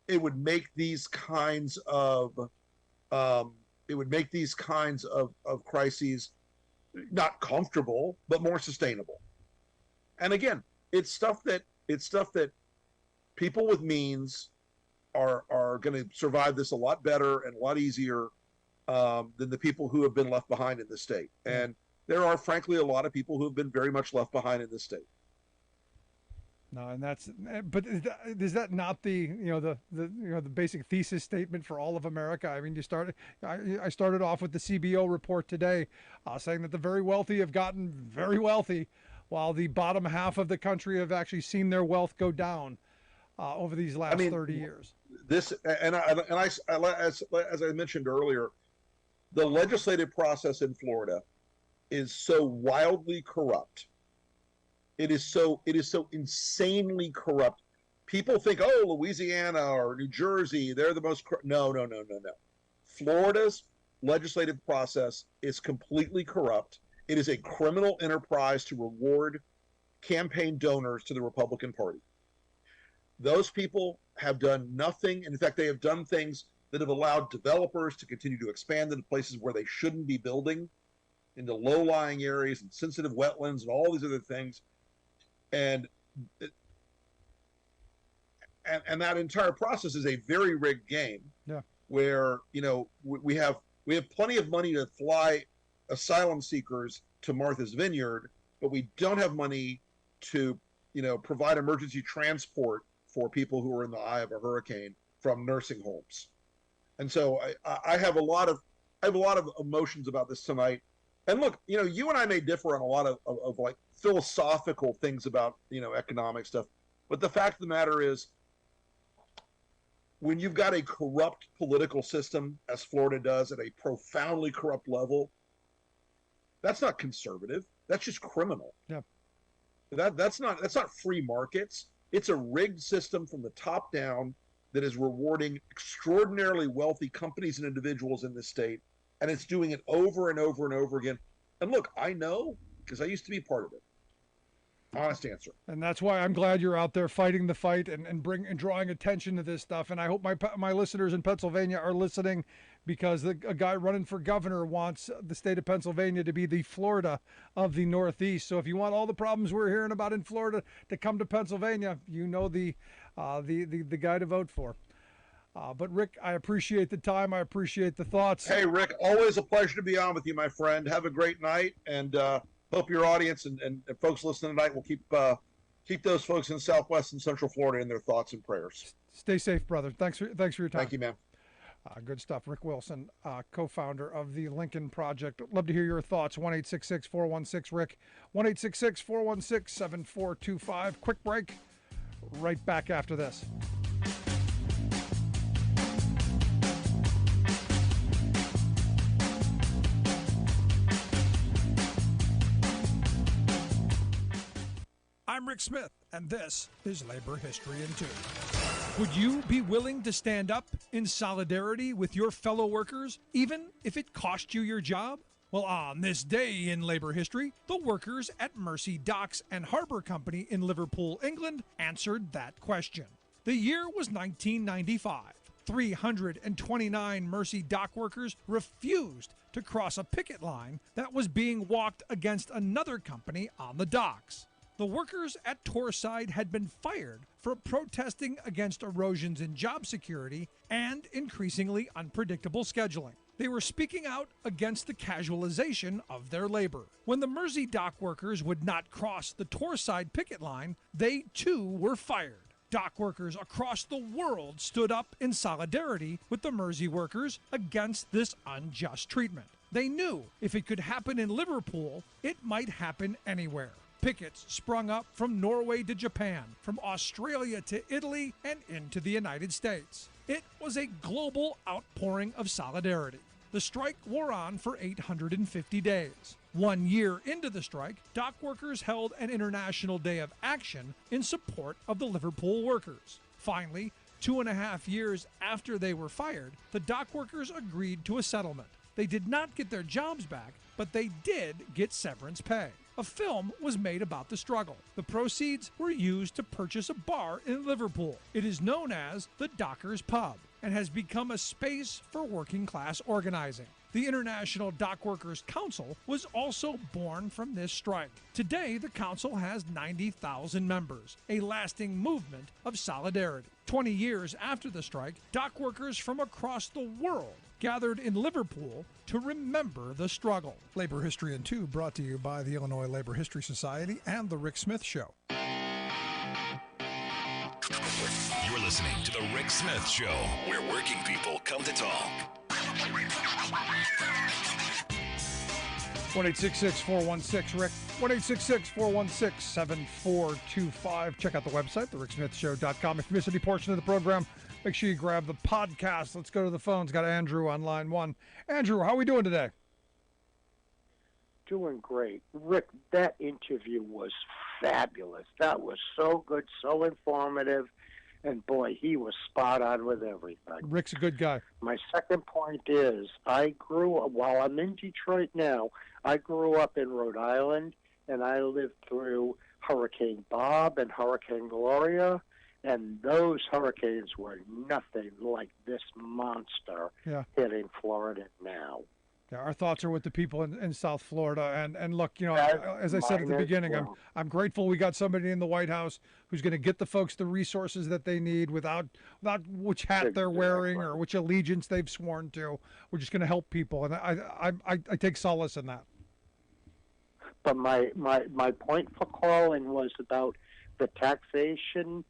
it would make these kinds of crises not comfortable, but more sustainable. And again, it's stuff that people with means are going to survive this a lot better and a lot easier than the people who have been left behind in the state. And there are, frankly, a lot of people who have been very much left behind in this state. No, and but is that not the basic thesis statement for all of America? I mean, I started off with the CBO report today, saying that the very wealthy have gotten very wealthy, while the bottom half of the country have actually seen their wealth go down over these last 30 years. This as I mentioned earlier, the legislative process in Florida is so wildly corrupt. It is so insanely corrupt. People think, oh, Louisiana or New Jersey, they're the most no. Florida's legislative process is completely corrupt. It is a criminal enterprise to reward campaign donors to the Republican Party. Those people have done nothing. In fact, they have done things that have allowed developers to continue to expand into places where they shouldn't be building, into low-lying areas and sensitive wetlands and all these other things. And that entire process is a very rigged game. Yeah. Where we have plenty of money to fly asylum seekers to Martha's Vineyard, but we don't have money to provide emergency transport for people who are in the eye of a hurricane from nursing homes. And so I have a lot of emotions about this tonight. And look, you and I may differ on a lot of like philosophical things about economic stuff, but the fact of the matter is, when you've got a corrupt political system, as Florida does, at a profoundly corrupt level, that's not conservative. That's just criminal. Yeah. That's not free markets. It's a rigged system from the top down that is rewarding extraordinarily wealthy companies and individuals in this state, and it's doing it over and over and over again. And look, I know because I used to be part of it. Honest answer. And that's why I'm glad you're out there fighting the fight and drawing attention to this stuff. And I hope my listeners in Pennsylvania are listening, because a guy running for governor wants the state of Pennsylvania to be the Florida of the Northeast. So if you want all the problems we're hearing about in Florida to come to Pennsylvania, the guy to vote for. But Rick, I appreciate the time. I appreciate the thoughts. Hey, Rick, always a pleasure to be on with you, my friend. Have a great night, and hope your audience and folks listening tonight will keep those folks in Southwest and Central Florida in their thoughts and prayers. Stay safe, brother. Thanks for your time. Thank you, man. Good stuff. Rick Wilson, co-founder of the Lincoln Project. Love to hear your thoughts. 1-866-416-RICK. 1-866-416-7425. Quick break. Right back after this. I'm I'm Rick Smith, and this is Labor History in 2. Would you be willing to stand up in solidarity with your fellow workers, even if it cost you your job? Well, on this day in labor history, the workers at Mersey Docks and Harbour Company in Liverpool, England, answered that question. The year was 1995. 329 Mersey dock workers refused to cross a picket line that was being walked against another company on the docks. The workers at Torside had been fired for protesting against erosions in job security and increasingly unpredictable scheduling. They were speaking out against the casualization of their labor. When the Mersey dock workers would not cross the Torside picket line, they too were fired. Dock workers across the world stood up in solidarity with the Mersey workers against this unjust treatment. They knew if it could happen in Liverpool, it might happen anywhere. Pickets sprung up from Norway to Japan, from Australia to Italy, and into the United States. It was a global outpouring of solidarity. The strike wore on for 850 days. 1 year into the strike, dock workers held an international day of action in support of the Liverpool workers. Finally, 2.5 years after they were fired, the dock workers agreed to a settlement. They did not get their jobs back, but they did get severance pay. A film was made about the struggle. The proceeds were used to purchase a bar in Liverpool. It is known as the Dockers Pub and has become a space for working class organizing. The International Dock Workers Council was also born from this strike. Today, the council has 90,000 members, a lasting movement of solidarity. 20 years after the strike, dock workers from across the world gathered in Liverpool to remember the struggle. Labor History in 2 brought to you by the Illinois Labor History Society and The Rick Smith Show. You're listening to The Rick Smith Show, where working people come to talk. 1-866-416-RICK, 1-866-416-7425. Check out the website, thericksmithshow.com. If you miss any portion of the program, make sure you grab the podcast. Let's go to the phones. Got Andrew on line 1. Andrew, how are we doing today? Doing great. Rick, that interview was fabulous. That was so good, so informative. And boy, he was spot on with everything. Rick's a good guy. My second point is, while I'm in Detroit now, I grew up in Rhode Island, and I lived through Hurricane Bob and Hurricane Gloria, and those hurricanes were nothing like this monster hitting Florida now. Yeah, our thoughts are with the people in South Florida. And look, you know, as I said at the beginning, I'm grateful we got somebody in the White House who's going to get the folks the resources that they need without which hat they're wearing or which allegiance they've sworn to. We're just going to help people, and I take solace in that. But my point for calling was about the taxation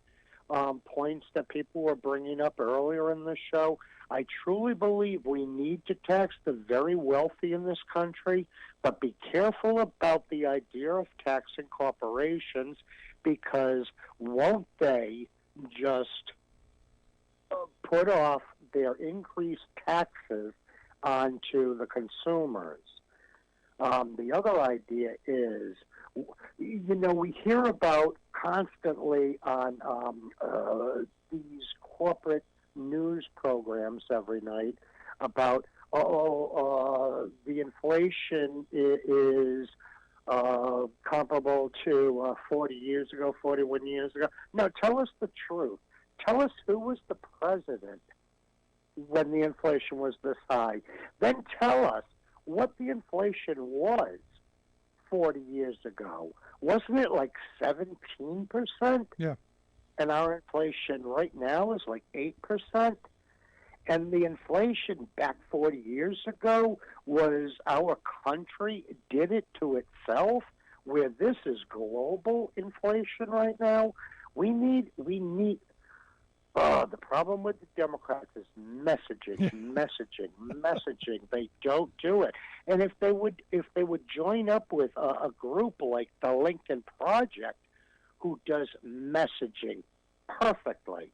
points that people were bringing up earlier in the show. I truly believe we need to tax the very wealthy in this country, but be careful about the idea of taxing corporations, because won't they just put off their increased taxes onto the consumers? The other idea is, you know, we hear about constantly on these corporate news programs every night about the inflation is comparable to 41 years ago. No, tell us the truth. Tell us who was the president when the inflation was this high. Then tell us what the inflation was 40 years ago. Wasn't it like 17%? Yeah. And our inflation right now is like 8%. And the inflation back 40 years ago was our country did it to itself, where this is global inflation right now. We need the problem with the Democrats is messaging. They don't do it. And if they would join up with a group like the Lincoln Project, who does messaging perfectly,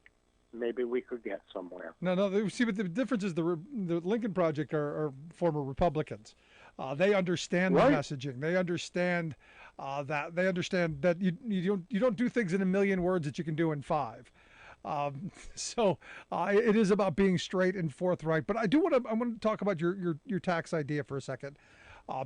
maybe we could get somewhere. No. See, but the difference is the Lincoln Project are former Republicans. They understand the messaging. They understand that they understand that you don't do things in a million words that you can do in 5. So it is about being straight and forthright. But I want to talk about your tax idea for a second.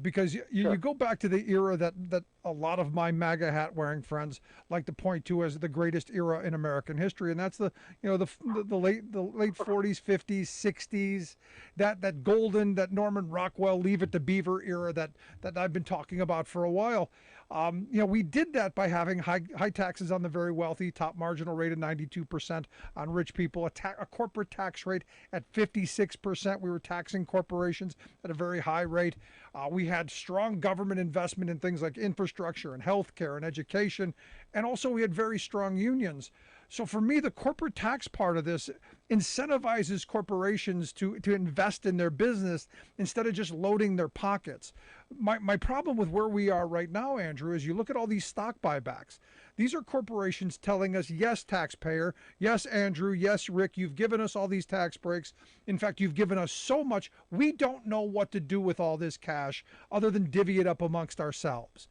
Because you go back to the era that a lot of my MAGA hat wearing friends like to point to as the greatest era in American history, and that's the late 40s, 50s, 60s, that golden, that Norman Rockwell Leave It to Beaver era that I've been talking about for a while. We did that by having high taxes on the very wealthy, top marginal rate of 92% on rich people, a corporate tax rate at 56%. We were taxing corporations at a very high rate. We had strong government investment in things like infrastructure and healthcare and education, and also we had very strong unions. So for me, the corporate tax part of this incentivizes corporations to invest in their business instead of just loading their pockets. My problem with where we are right now, Andrew, is you look at all these stock buybacks. These are corporations telling us, yes, taxpayer, yes, Andrew, yes, Rick, you've given us all these tax breaks. In fact, you've given us so much, we don't know what to do with all this cash other than divvy it up amongst ourselves.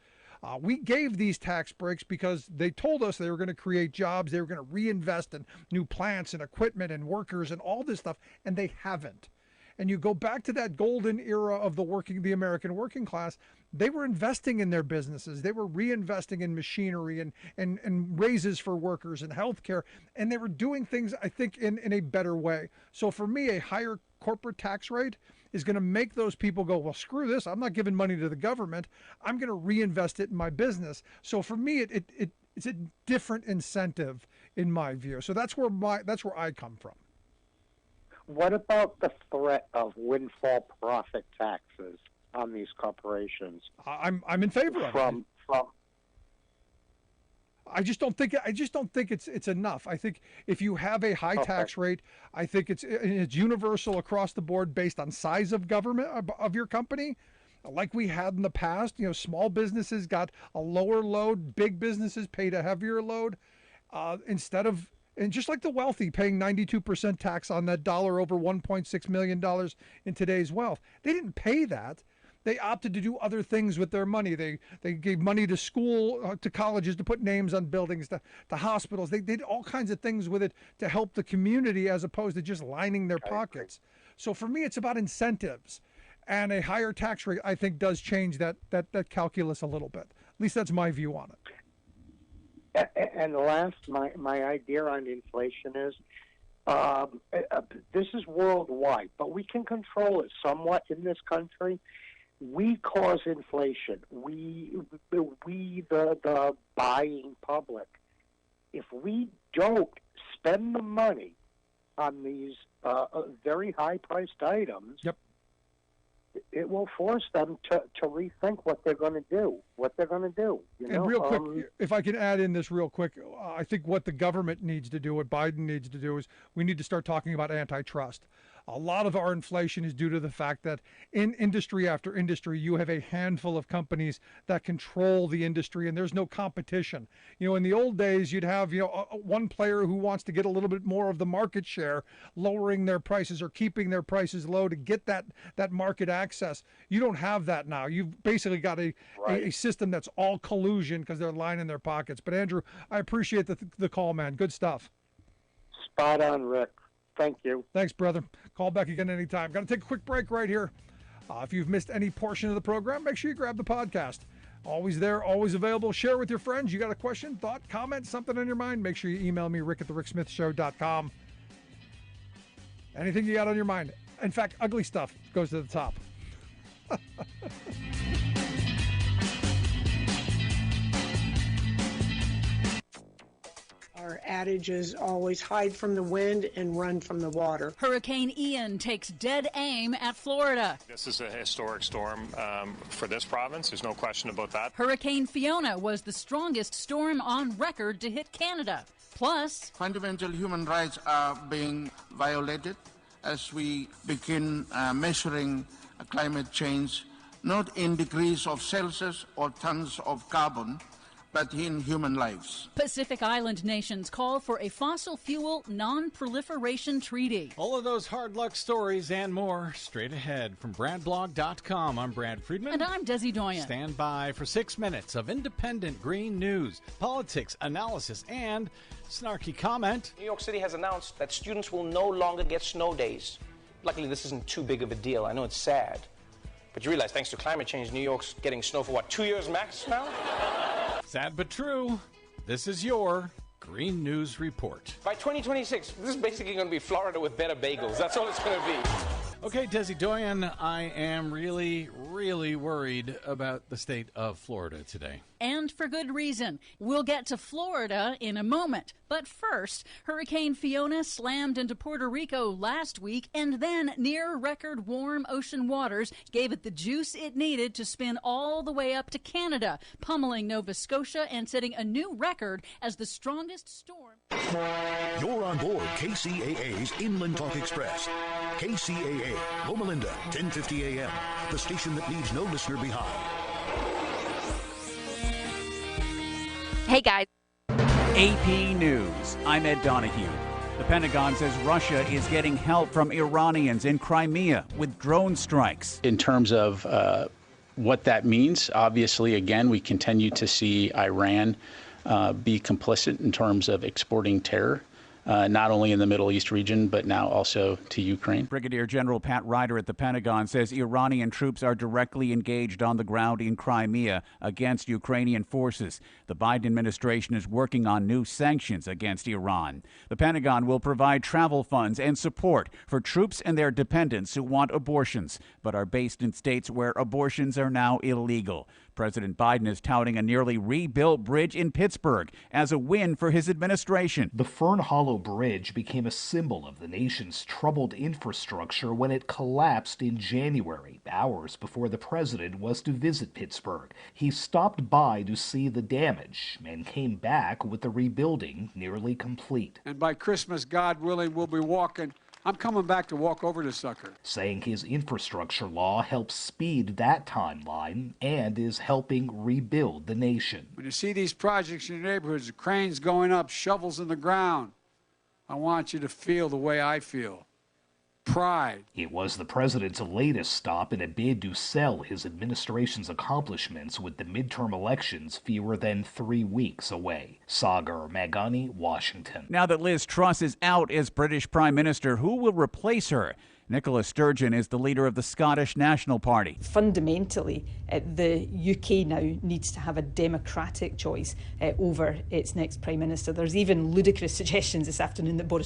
We gave these tax breaks because they told us they were going to create jobs, they were going to reinvest in new plants and equipment and workers and all this stuff, and they haven't. And you go back to that golden era of the American working class, they were investing in their businesses. They were reinvesting in machinery and raises for workers and healthcare, and they were doing things, I think, in a better way. So for me, a higher corporate tax rate is going to make those people go, well, screw this. I'm not giving money to the government. I'm going to reinvest it in my business. So for me, it's a different incentive in my view. So that's where I come from. What about the threat of windfall profit taxes on these corporations? I'm in favor of it. I just don't think it's enough. I think if you have a high tax rate, I think it's universal across the board based on size of government of your company, like we had in the past. Small businesses got a lower load, big businesses paid a heavier load, and just like the wealthy paying 92% tax on that dollar over $1.6 million in today's wealth. They didn't pay that. They opted to do other things with their money. They gave money to school, to colleges, to put names on buildings, to hospitals. They did all kinds of things with it to help the community as opposed to just lining their pockets. So for me, it's about incentives. And a higher tax rate, I think, does change that calculus a little bit. At least that's my view on it. And last, my idea on inflation is, this is worldwide, but we can control it somewhat in this country. We cause inflation. We the buying public. If we don't spend the money on these very high-priced items, yep, it will force them to rethink what they're going to do. And real quick, if I can add in this real quick, I think what the government needs to do, what Biden needs to do, is we need to start talking about antitrust. A lot of our inflation is due to the fact that in industry after industry, you have a handful of companies that control the industry and there's no competition. In the old days, you'd have, one player who wants to get a little bit more of the market share, lowering their prices or keeping their prices low to get that market access. You don't have that now. You've basically got a system that's all collusion because they're lining their pockets. But Andrew, I appreciate the call, man. Good stuff. Spot on, Rick. Thank you. Thanks, brother. Call back again anytime. Got to take a quick break right here. If you've missed any portion of the program, make sure you grab the podcast. Always there, always available. Share with your friends. You got a question, thought, comment, something on your mind, make sure you email me, rick@thericksmithshow.com. Anything you got on your mind. In fact, ugly stuff goes to the top. Our adage is always hide from the wind and run from the water. Hurricane Ian takes dead aim at Florida. This is a historic storm for this province. There's no question about that. Hurricane Fiona was the strongest storm on record to hit Canada. Plus, fundamental human rights are being violated as we begin measuring climate change, not in degrees of Celsius or tons of carbon, but in human lives. Pacific Island nations call for a fossil fuel non-proliferation treaty. All of those hard luck stories and more straight ahead from BradBlog.com. I'm Brad Friedman. And I'm Desi Doyen. Stand by for 6 minutes of independent green news, politics, analysis, and snarky comment. New York City has announced that students will no longer get snow days. Luckily, this isn't too big of a deal. I know it's sad. But you realize, thanks to climate change, New York's getting snow for, 2 years max now? Sad but true. This is your Green News Report. By 2026, this is basically going to be Florida with better bagels. That's all it's going to be. Okay, Desi Doyen, I am really, really worried about the state of Florida today. And for good reason. We'll get to Florida in a moment. But first, Hurricane Fiona slammed into Puerto Rico last week, and then near-record warm ocean waters gave it the juice it needed to spin all the way up to Canada, pummeling Nova Scotia and setting a new record as the strongest storm. You're on board KCAA's Inland Talk Express. KCAA, Loma Linda, 1050 a.m., the station that leaves no listener behind. Hey, guys. AP News. I'm Ed Donahue. The Pentagon says Russia is getting help from Iranians in Crimea with drone strikes. In terms of what that means, obviously, again, we continue to see Iran be complicit in terms of exporting terror. Not only in the Middle East region, but now also to Ukraine. Brigadier General Pat Ryder at the Pentagon says Iranian troops are directly engaged on the ground in Crimea against Ukrainian forces. The Biden administration is working on new sanctions against Iran. The Pentagon will provide travel funds and support for troops and their dependents who want abortions, but are based in states where abortions are now illegal. President Biden is touting a nearly rebuilt bridge in Pittsburgh as a win for his administration. The Fern Hollow Bridge became a symbol of the nation's troubled infrastructure when it collapsed in January, hours before the president was to visit Pittsburgh. He stopped by to see the damage and came back with the rebuilding nearly complete. And by Christmas, God willing, we'll be walking. I'm coming back to walk over this sucker. Saying his infrastructure law helps speed that timeline and is helping rebuild the nation. When you see these projects in your neighborhoods, cranes going up, shovels in the ground, I want you to feel the way I feel. Pride. It was the president's latest stop in a bid to sell his administration's accomplishments with the midterm elections fewer than 3 weeks away. Sagar Magani, Washington. Now that Liz Truss is out as British Prime Minister, who will replace her? Nicola Sturgeon is the leader of the Scottish National Party. Fundamentally, the UK now needs to have a democratic choice over its next Prime Minister. There's even ludicrous suggestions this afternoon that Boris